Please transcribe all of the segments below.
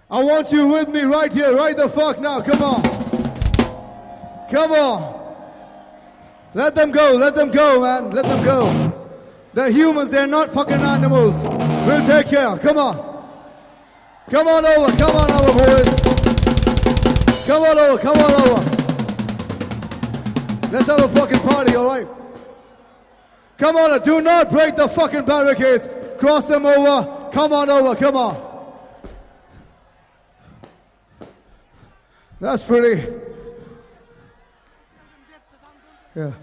I want you with me right here, right the fuck now. Come on. Come on. Let them go, man. Let them go. They're humans, they're not fucking animals. We'll take care. Come on. Come on over, boys. Come on over. Let's have a fucking party, alright? Come on, do not break the fucking barricades. Cross them over. Come on over, come on. That's pretty. Yeah.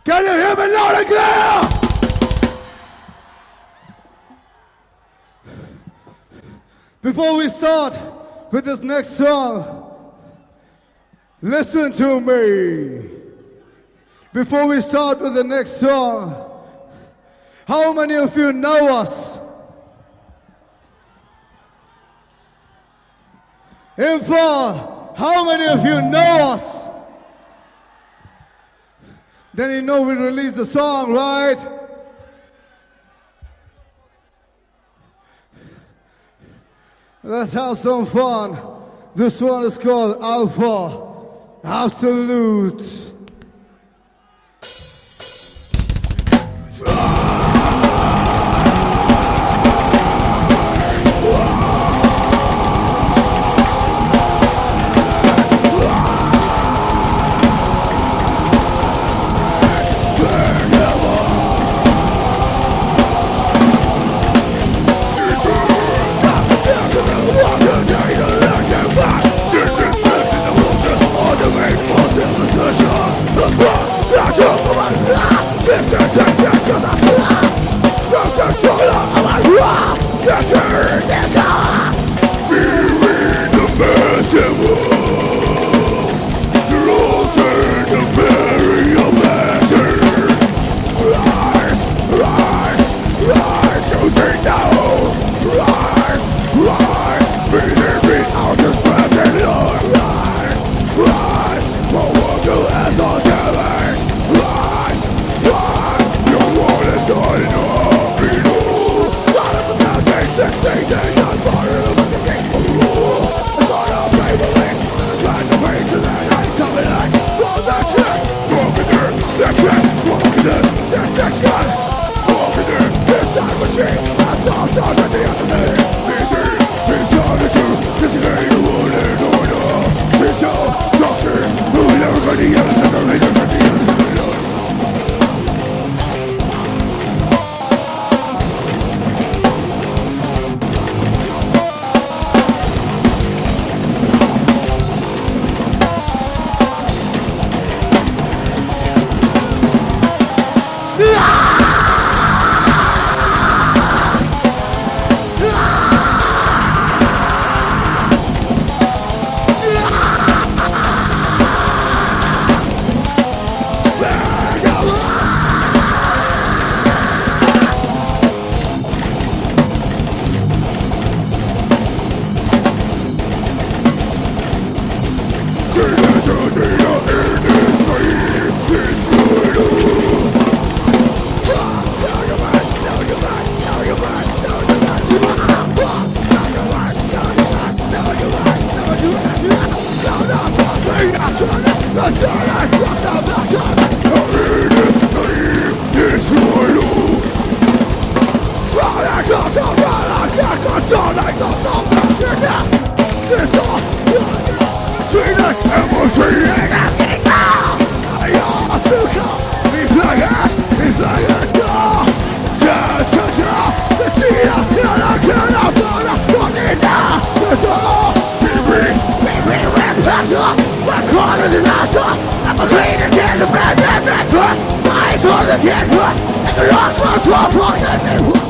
Can you hear me loud and clear? Before we start with this next song, listen to me. Before we start with the next song, how many of you know us? In front, how many of you know us? Then you know we released the song, right? Let's have some fun. This one is called Alpha Absolute. I saw the kid, and the lost was fucking